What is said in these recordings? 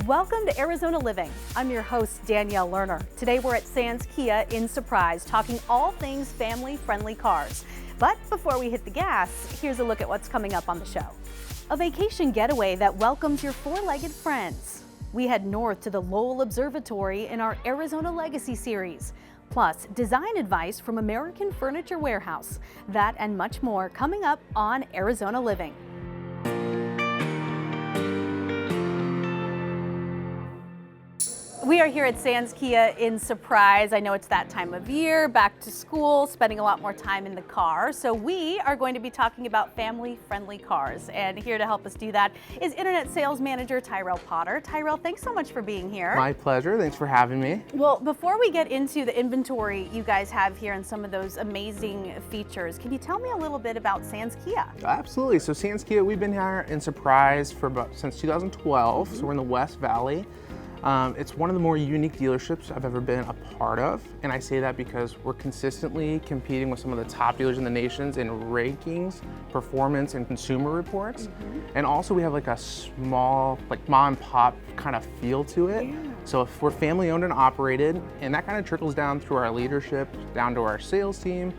Welcome to Arizona Living. I'm your host, Danielle Lerner. Today we're at Sands Kia in Surprise, talking all things family-friendly cars. But before we hit the gas, here's a look at what's coming up on the show. A vacation getaway that welcomes your four-legged friends. We head north to the Lowell Observatory in our Arizona Legacy series. Plus, design advice from American Furniture Warehouse. That and much more coming up on Arizona Living. We are here at Sands Kia in Surprise. I know it's that time of year, back to school, spending a lot more time in the car. So we are going to be talking about family-friendly cars. And here to help us do that is Internet Sales Manager Tyrell Potter. Tyrell, thanks so much for being here. My pleasure. Thanks for having me. Well, before we get into the inventory you guys have here and some of those amazing features, can you tell me a little bit about Sands Kia? Absolutely. So Sands Kia, we've been here in Surprise since 2012. So we're in the West Valley. It's one of the more unique dealerships I've ever been a part of, and I say that because we're consistently competing with some of the top dealers in the nations in rankings, performance, and consumer reports. And also we have like a small, like mom and pop kind of feel to it. So if we're family owned and operated, and that kind of trickles down through our leadership, down to our sales team.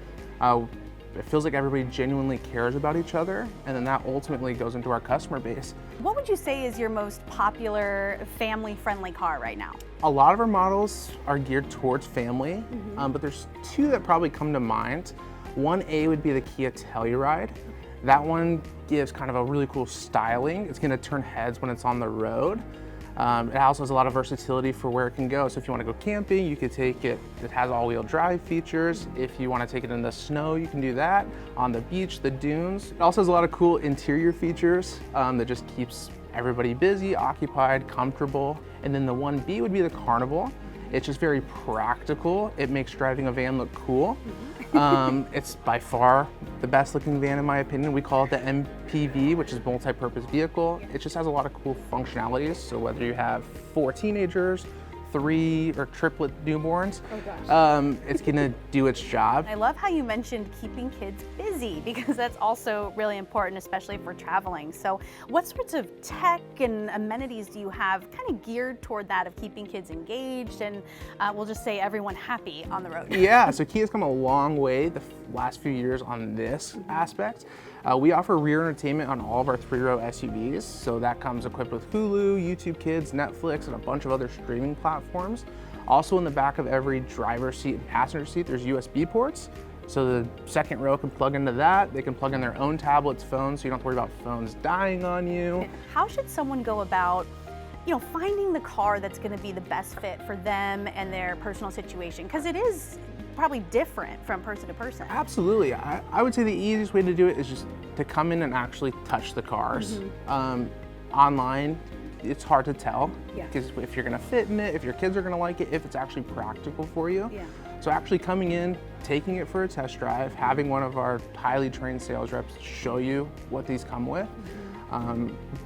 It feels like everybody genuinely cares about each other, and then that ultimately goes into our customer base. What would you say is your most popular family-friendly car right now? A lot of our models are geared towards family, but there's two that probably come to mind. 1A would be the Kia Telluride. That one gives kind of a really cool styling. It's gonna turn heads when it's on the road. It also has a lot of versatility for where it can go. So if you want to go camping, you could take it. It has all-wheel drive features. If you want to take it in the snow, you can do that. On the beach, the dunes. It also has a lot of cool interior features that just keeps everybody busy, occupied, comfortable. And then the 1B would be the Carnival. It's just very practical. It makes driving a van look cool. It's by far the best looking van in my opinion. We call it the MPV, which is multi-purpose vehicle. It just has a lot of cool functionalities. So whether you have 4 teenagers, 3 or triplet newborns, it's gonna do its job. I love how you mentioned keeping kids busy, because that's also really important, especially if we're traveling. So what sorts of tech and amenities do you have kind of geared toward that of keeping kids engaged and we'll just say everyone happy on the road? Yeah, so Kia's come a long way the last few years on this aspect. We offer rear entertainment on all of our 3-row SUVs. So that comes equipped with Hulu, YouTube Kids, Netflix, and a bunch of other streaming platforms. Also in the back of every driver's seat and passenger seat, there's USB ports. So the second row can plug into that. They can plug in their own tablets, phones, so you don't have to worry about phones dying on you. How should someone go about finding the car that's going to be the best fit for them and their personal situation? Because it is probably different from person to person. Absolutely. I would say the easiest way to do it is just to come in and actually touch the cars. Online, it's hard to tell because if you're gonna fit in it, if your kids are gonna like it, if it's actually practical for you. So actually coming in, taking it for a test drive, having one of our highly trained sales reps show you what these come with.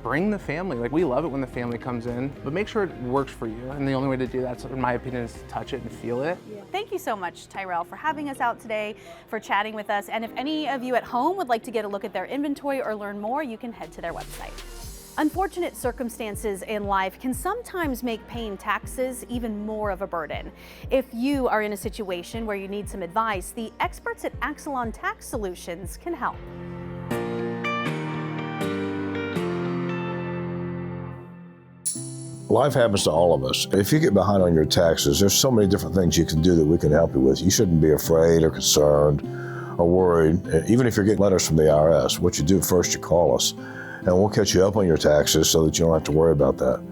Bring the family. Like, we love it when the family comes in, but make sure it works for you. And the only way to do that, in my opinion, is to touch it and feel it. Thank you so much, Tyrell, for having us out today, for chatting with us. And if any of you at home would like to get a look at their inventory or learn more, you can head to their website. Unfortunate circumstances in life can sometimes make paying taxes even more of a burden. If you are in a situation where you need some advice, the experts at Axelon Tax Solutions can help. Life happens to all of us. If you get behind on your taxes, there's so many different things you can do that we can help you with. You shouldn't be afraid or concerned or worried. Even if you're getting letters from the IRS, what you do first, you call us, and we'll catch you up on your taxes so that you don't have to worry about that.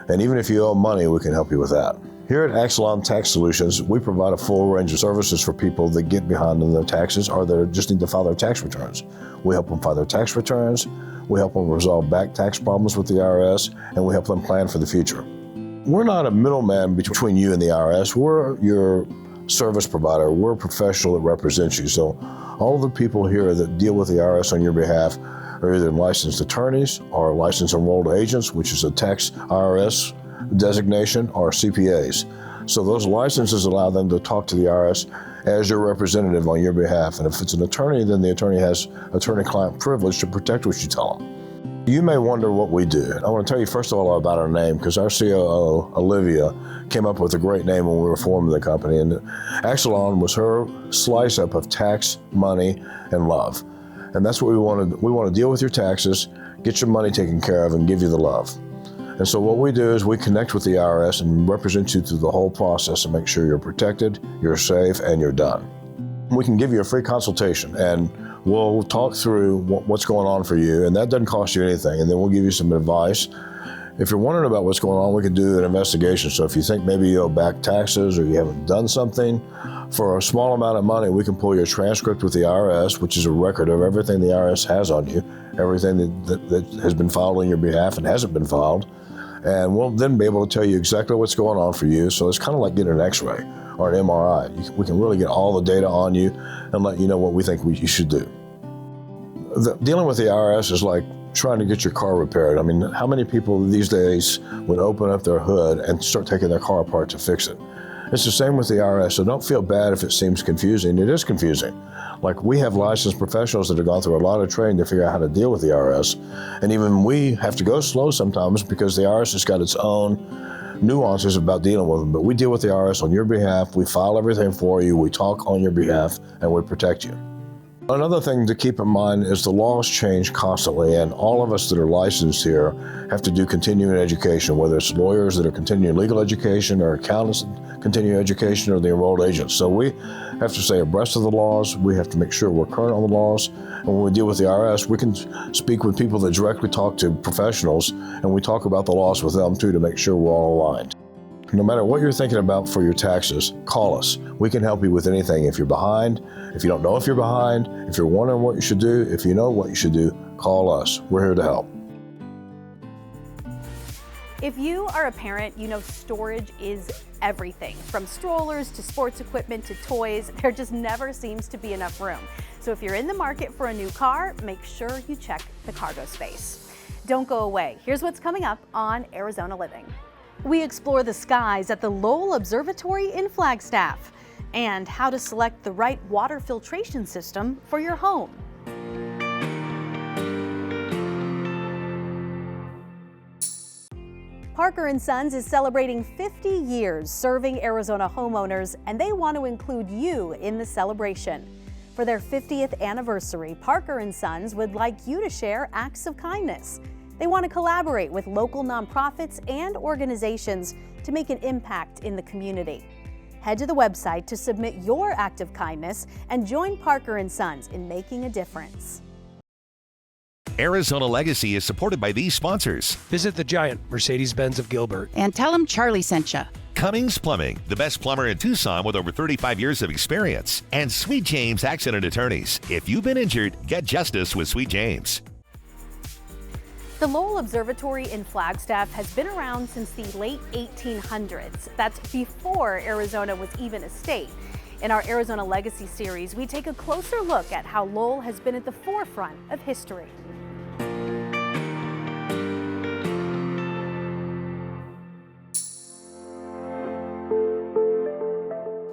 And even if you owe money, we can help you with that. Here at Axelon Tax Solutions, we provide a full range of services for people that get behind on their taxes or that just need to file their tax returns. We help them file their tax returns. We help them resolve back tax problems with the IRS, and we help them plan for the future. We're not a middleman between you and the IRS. We're your service provider. We're a professional that represents you. So all the people here that deal with the IRS on your behalf are either licensed attorneys or licensed enrolled agents, which is a tax IRS designation, or CPAs. So those licenses allow them to talk to the IRS as your representative on your behalf. And if it's an attorney, then the attorney has attorney-client privilege to protect what you tell them. You may wonder what we do. I want to tell you first of all about our name, because our COO, Olivia, came up with a great name when we were forming the company, and Axelon was her slice up of tax, money, and love. And that's what we wanted. We want to deal with your taxes, get your money taken care of, and give you the love. And so what we do is we connect with the IRS and represent you through the whole process and make sure you're protected, you're safe, and you're done. We can give you a free consultation, and we'll talk through what's going on for you, and that doesn't cost you anything, and then we'll give you some advice. If you're wondering about what's going on, we can do an investigation. So if you think maybe you owe back taxes or you haven't done something, for a small amount of money, we can pull your transcript with the IRS, which is a record of everything the IRS has on you, everything that has been filed on your behalf and hasn't been filed. And we'll then be able to tell you exactly what's going on for you. So it's kind of like getting an x-ray or an MRI. We can really get all the data on you and let you know what we think you should do. Dealing with the IRS is like trying to get your car repaired. I mean, how many people these days would open up their hood and start taking their car apart to fix it? It's the same with the IRS, so don't feel bad if it seems confusing. It is confusing. Like, we have licensed professionals that have gone through a lot of training to figure out how to deal with the IRS. And even we have to go slow sometimes because the IRS has got its own nuances about dealing with them. But we deal with the IRS on your behalf, we file everything for you, we talk on your behalf, and we protect you. Another thing to keep in mind is the laws change constantly, and all of us that are licensed here have to do continuing education, whether it's lawyers that are continuing legal education or accountants continuing education or the enrolled agents. So we have to stay abreast of the laws. We have to make sure we're current on the laws. And when we deal with the IRS, we can speak with people that directly talk to professionals, and we talk about the laws with them too to make sure we're all aligned. No matter what you're thinking about for your taxes, call us. We can help you with anything. If you're behind, if you don't know if you're behind, if you're wondering what you should do, if you know what you should do, call us. We're here to help. If you are a parent, you know storage is everything. From strollers to sports equipment to toys, there just never seems to be enough room. So if you're in the market for a new car, make sure you check the cargo space. Don't go away. Here's what's coming up on Arizona Living. We explore the skies at the Lowell Observatory in Flagstaff and how to select the right water filtration system for your home. Parker & Sons is celebrating 50 years serving Arizona homeowners, and they want to include you in the celebration. For their 50th anniversary, Parker & Sons would like you to share acts of kindness. They want to collaborate with local nonprofits and organizations to make an impact in the community. Head to the website to submit your act of kindness and join Parker & Sons in making a difference. Arizona Legacy is supported by these sponsors. Visit the giant Mercedes-Benz of Gilbert. And tell them Charlie sent you. Cummings Plumbing, the best plumber in Tucson with over 35 years of experience. And Sweet James Accident Attorneys. If you've been injured, get justice with Sweet James. The Lowell Observatory in Flagstaff has been around since the late 1800s. That's before Arizona was even a state. In our Arizona Legacy series, we take a closer look at how Lowell has been at the forefront of history.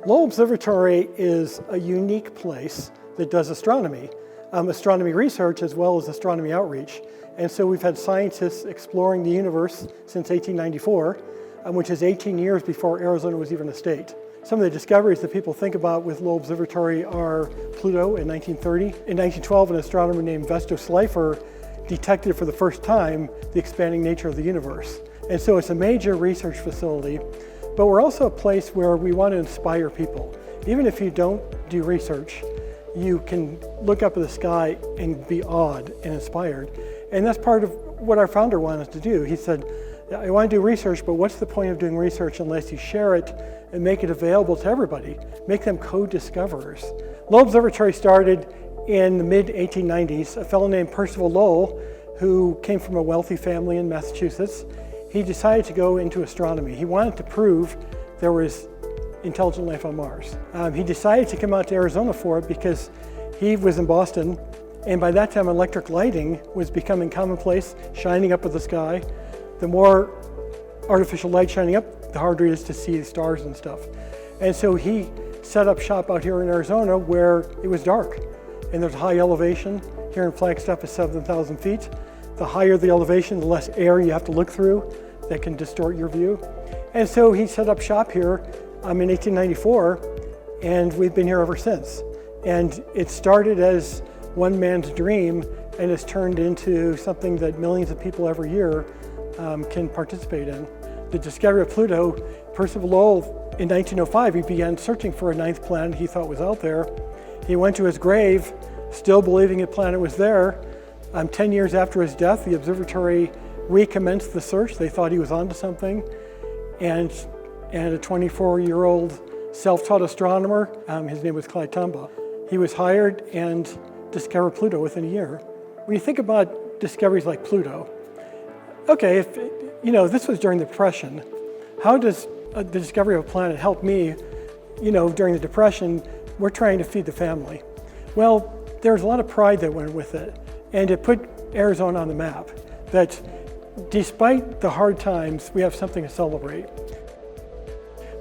Lowell Observatory is a unique place that does astronomy research as well as astronomy outreach. And so we've had scientists exploring the universe since 1894, which is 18 years before Arizona was even a state. Some of the discoveries that people think about with Lowell Observatory are Pluto in 1930. In 1912, an astronomer named Vesto Slipher detected for the first time the expanding nature of the universe. And so it's a major research facility, but we're also a place where we want to inspire people. Even if you don't do research, you can look up at the sky and be awed and inspired. And that's part of what our founder wanted us to do. He said, I want to do research, but what's the point of doing research unless you share it and make it available to everybody, make them co-discoverers. Lowell Observatory started in the mid-1890s. A fellow named Percival Lowell, who came from a wealthy family in Massachusetts, he decided to go into astronomy. He wanted to prove there was intelligent life on Mars. He decided to come out to Arizona for it because he was in Boston, and by that time electric lighting was becoming commonplace, shining up at the sky. The more artificial light shining up, the harder it is to see the stars and stuff. And so he set up shop out here in Arizona where it was dark, and there's high elevation. Here in Flagstaff is 7,000 feet. The higher the elevation, the less air you have to look through that can distort your view. And so he set up shop here in 1894, and we've been here ever since. And it started as one man's dream and has turned into something that millions of people every year can participate in. The discovery of Pluto, Percival Lowell, in 1905, he began searching for a ninth planet he thought was out there. He went to his grave, still believing a planet was there. 10 years after his death, the observatory recommenced the search. They thought he was onto something. And a 24-year-old self-taught astronomer, his name was Clyde Tombaugh, he was hired and discovered Pluto within a year. When you think about discoveries like Pluto, okay, if this was during the Depression, how does the discovery of a planet help me? During the Depression, we're trying to feed the family. Well, there's a lot of pride that went with it, and it put Arizona on the map, that despite the hard times, we have something to celebrate.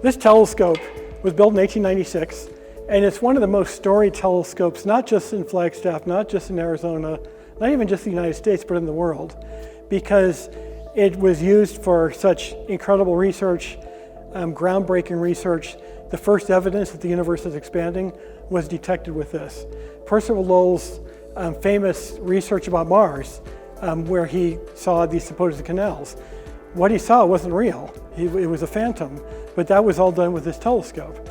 This telescope was built in 1896, and it's one of the most storied telescopes, not just in Flagstaff, not just in Arizona, not even just the United States, but in the world, because it was used for such incredible research, groundbreaking research. The first evidence that the universe is expanding was detected with this. Percival Lowell's famous research about Mars, where he saw these supposed canals. What he saw wasn't real. It was a phantom, but that was all done with this telescope.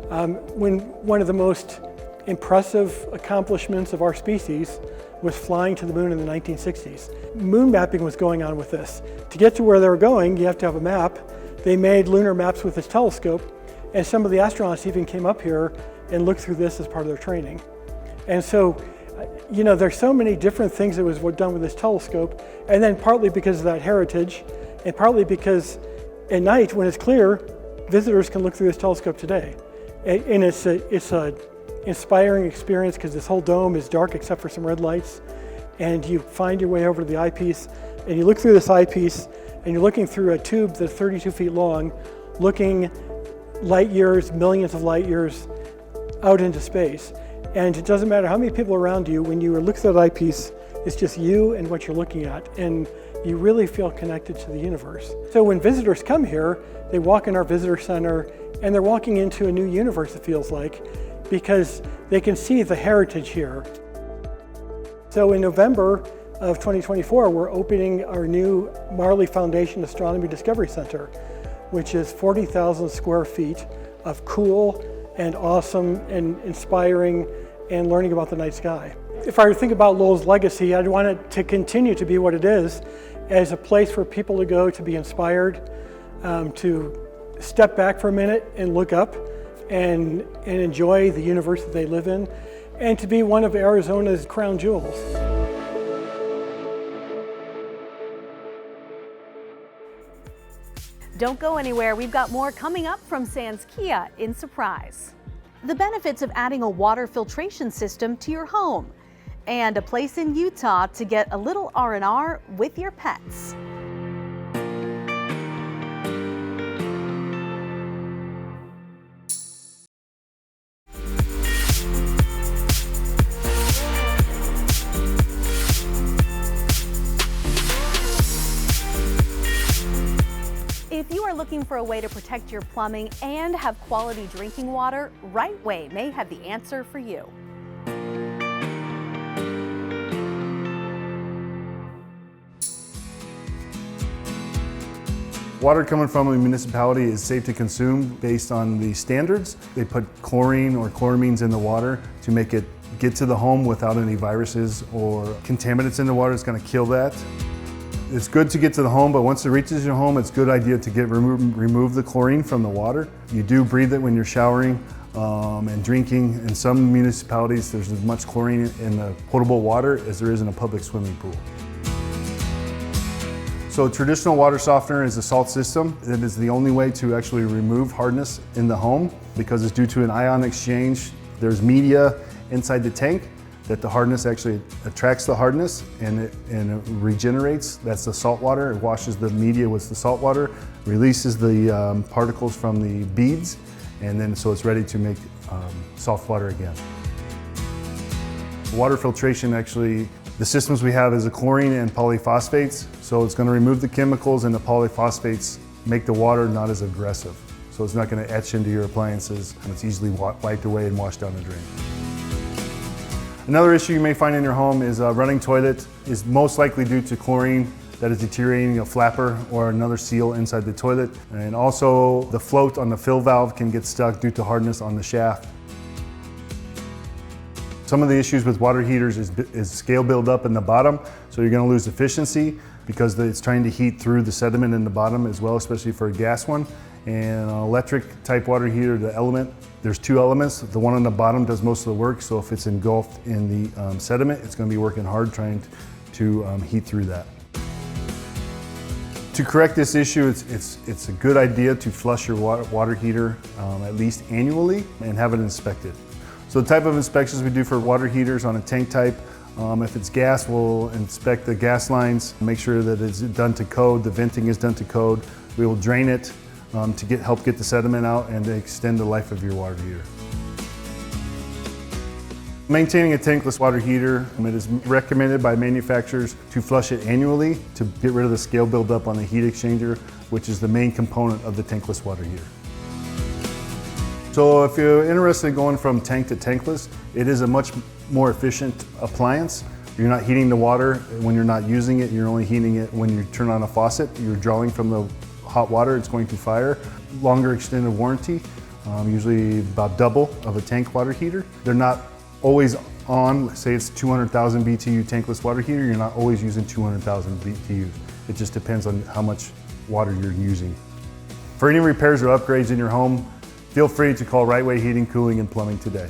One of the most impressive accomplishments of our species was flying to the moon in the 1960s. Moon mapping was going on with this. To get to where they were going, you have to have a map. They made lunar maps with this telescope, and some of the astronauts even came up here and looked through this as part of their training. And so, there's so many different things that was done with this telescope, and then partly because of that heritage, and partly because at night, when it's clear, visitors can look through this telescope today. And it's an inspiring experience because this whole dome is dark except for some red lights, and you find your way over to the eyepiece, and you look through this eyepiece, and you're looking through a tube that's 32 feet long, looking light years, millions of light years out into space. And it doesn't matter how many people are around you, when you look through that eyepiece, it's just you and what you're looking at, and you really feel connected to the universe. So when visitors come here, they walk in our visitor center, and they're walking into a new universe, it feels like, because they can see the heritage here. So in November of 2024, we're opening our new Marley Foundation Astronomy Discovery Center, which is 40,000 square feet of cool and awesome and inspiring and learning about the night sky. If I think about Lowell's legacy, I'd want it to continue to be what it is, as a place for people to go to be inspired, to step back for a minute and look up and enjoy the universe that they live in, and to be one of Arizona's crown jewels. Don't go anywhere. We've got more coming up from Sands Kia in Surprise. The benefits of adding a water filtration system to your home, and a place in Utah to get a little R&R with your pets. If you are looking for a way to protect your plumbing and have quality drinking water, Right Way may have the answer for you. Water coming from a municipality is safe to consume based on the standards. They put chlorine or chloramines in the water to make it get to the home without any viruses or contaminants in the water. It's going to kill that. It's good to get to the home, but once it reaches your home, it's a good idea to remove the chlorine from the water. You do breathe it when you're showering and drinking. In some municipalities, there's as much chlorine in the potable water as there is in a public swimming pool. So traditional water softener is a salt system. It is the only way to actually remove hardness in the home because it's due to an ion exchange. There's media inside the tank that the hardness actually attracts the hardness and it regenerates. That's the salt water. It washes the media with the salt water, releases the particles from the beads, and then so it's ready to make soft water again. Water filtration actually The systems we have is a chlorine and polyphosphates, so it's going to remove the chemicals, and the polyphosphates make the water not as aggressive. So it's not going to etch into your appliances, and it's easily wiped away and washed down the drain. Another issue you may find in your home is a running toilet is most likely due to chlorine that is deteriorating a flapper or another seal inside the toilet. And also the float on the fill valve can get stuck due to hardness on the shaft. Some of the issues with water heaters is scale buildup in the bottom, so you're going to lose efficiency because it's trying to heat through the sediment in the bottom as well, especially for a gas one. And an electric type water heater, the element, there's two elements. The one on the bottom does most of the work, so if it's engulfed in the sediment, it's going to be working hard trying to heat through that. To correct this issue, it's a good idea to flush your water heater at least annually and have it inspected. So the type of inspections we do for water heaters on a tank type, if it's gas, we'll inspect the gas lines, make sure that it's done to code, the venting is done to code. We will drain it to help get the sediment out and to extend the life of your water heater. Maintaining a tankless water heater, it is recommended by manufacturers to flush it annually to get rid of the scale buildup on the heat exchanger, which is the main component of the tankless water heater. So if you're interested in going from tank to tankless, it is a much more efficient appliance. You're not heating the water when you're not using it, you're only heating it when you turn on a faucet. You're drawing from the hot water, it's going to fire. Longer extended warranty, usually about double of a tank water heater. They're not always on, say it's 200,000 BTU tankless water heater, you're not always using 200,000 BTUs. It just depends on how much water you're using. For any repairs or upgrades in your home, feel free to call Right Way Heating, Cooling, and Plumbing today.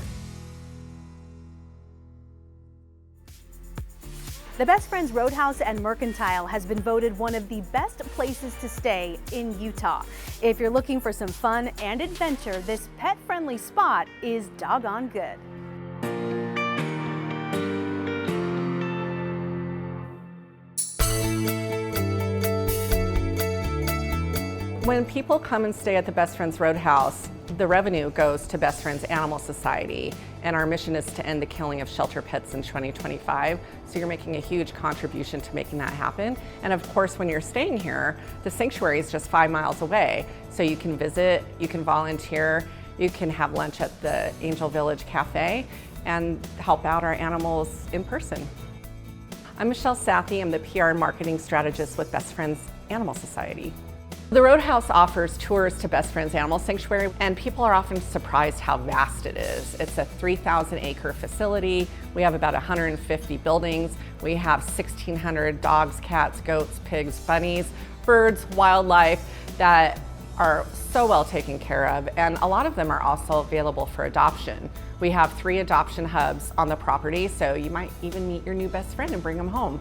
The Best Friends Roadhouse and Mercantile has been voted one of the best places to stay in Utah. If you're looking for some fun and adventure, this pet-friendly spot is doggone good. When people come and stay at the Best Friends Roadhouse, the revenue goes to Best Friends Animal Society, and our mission is to end the killing of shelter pets in 2025. So you're making a huge contribution to making that happen. And of course, when you're staying here, the sanctuary is just 5 miles away. So you can visit, you can volunteer, you can have lunch at the Angel Village Cafe and help out our animals in person. I'm Michelle Sathi, I'm the PR and marketing strategist with Best Friends Animal Society. The Roadhouse offers tours to Best Friends Animal Sanctuary, and people are often surprised how vast it is. It's a 3,000-acre facility. We have about 150 buildings. We have 1,600 dogs, cats, goats, pigs, bunnies, birds, wildlife that are so well taken care of, and a lot of them are also available for adoption. We have 3 adoption hubs on the property, so you might even meet your new best friend and bring them home.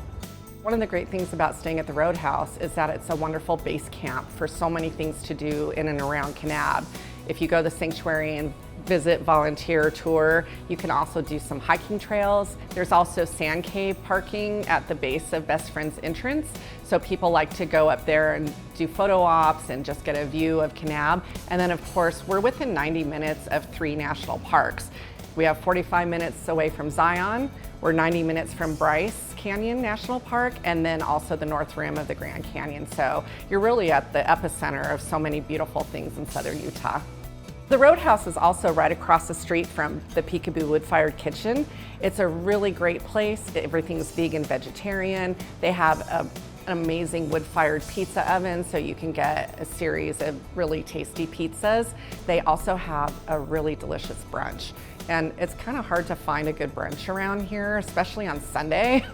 One of the great things about staying at the Roadhouse is that it's a wonderful base camp for so many things to do in and around Kanab. If you go to the sanctuary and visit, volunteer, tour, you can also do some hiking trails. There's also sand cave parking at the base of Best Friends entrance. So people like to go up there and do photo ops and just get a view of Kanab. And then of course, we're within 90 minutes of 3 national parks. We have 45 minutes away from Zion. We're 90 minutes from Bryce Canyon National Park, and then also the North Rim of the Grand Canyon. So you're really at the epicenter of so many beautiful things in southern Utah. The Roadhouse is also right across the street from the Peekaboo Wood-Fired Kitchen. It's a really great place. Everything's vegan, vegetarian. They have an amazing wood-fired pizza oven, so you can get a series of really tasty pizzas. They also have a really delicious brunch. And it's kind of hard to find a good brunch around here, especially on Sunday.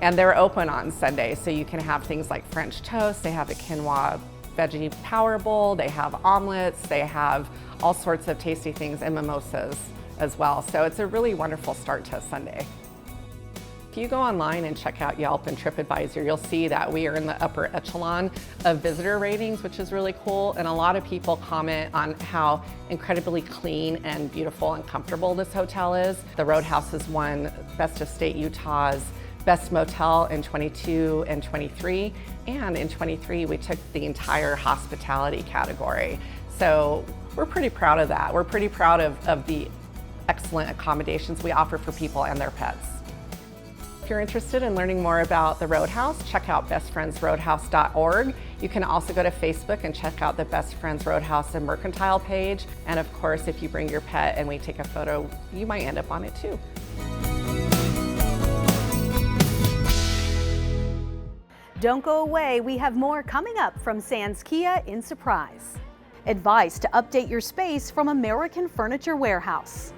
And they're open on Sunday, so you can have things like French toast. They have a quinoa veggie power bowl. They have omelets. They have all sorts of tasty things and mimosas as well. So it's a really wonderful start to a Sunday. If you go online and check out Yelp and TripAdvisor, you'll see that we are in the upper echelon of visitor ratings, which is really cool. And a lot of people comment on how incredibly clean and beautiful and comfortable this hotel is. The Roadhouse has won Best of State Utah's Best Motel in 22 and 23. And in 23, we took the entire hospitality category. So we're pretty proud of that. We're pretty proud of the excellent accommodations we offer for people and their pets. If you're interested in learning more about the Roadhouse, check out bestfriendsroadhouse.org. You can also go to Facebook and check out the Best Friends Roadhouse and Mercantile page. And of course, if you bring your pet and we take a photo, you might end up on it too. Don't go away, we have more coming up from Sands Kia in Surprise. Advice to update your space from American Furniture Warehouse.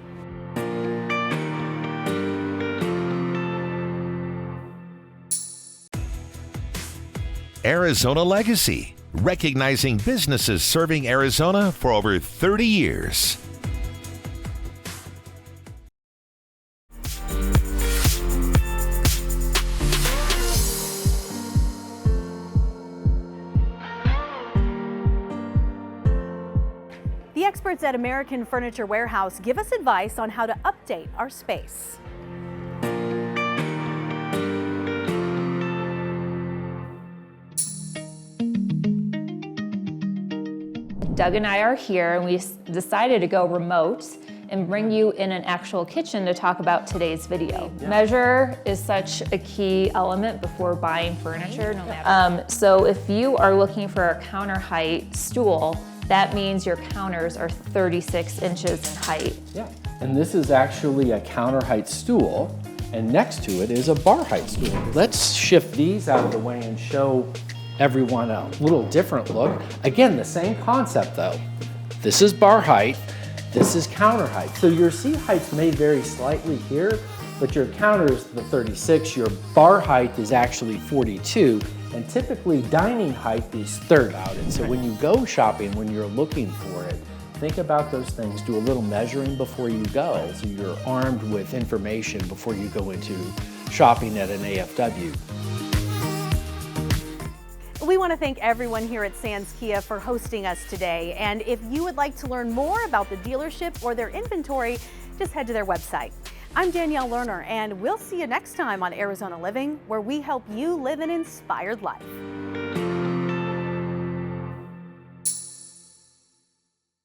Arizona Legacy, recognizing businesses serving Arizona for over 30 years. The experts at American Furniture Warehouse give us advice on how to update our space. Doug and I are here, and we decided to go remote and bring you in an actual kitchen to talk about today's video. Measure is such a key element before buying furniture. No matter. So if you are looking for a counter height stool, that means your counters are 36 inches in height. Yeah, and this is actually a counter height stool, and next to it is a bar height stool. Let's shift these out of the way and show everyone a little different look. Again, the same concept though. This is bar height, this is counter height. So your seat heights may vary slightly here, but your counter is the 36, your bar height is actually 42, and typically dining height is third out. And so when you go shopping, when you're looking for it, think about those things. Do a little measuring before you go, so you're armed with information before you go into shopping at an AFW. We want to thank everyone here at Sands Kia for hosting us today. And if you would like to learn more about the dealership or their inventory, just head to their website. I'm Danielle Lerner, and we'll see you next time on Arizona Living, where we help you live an inspired life.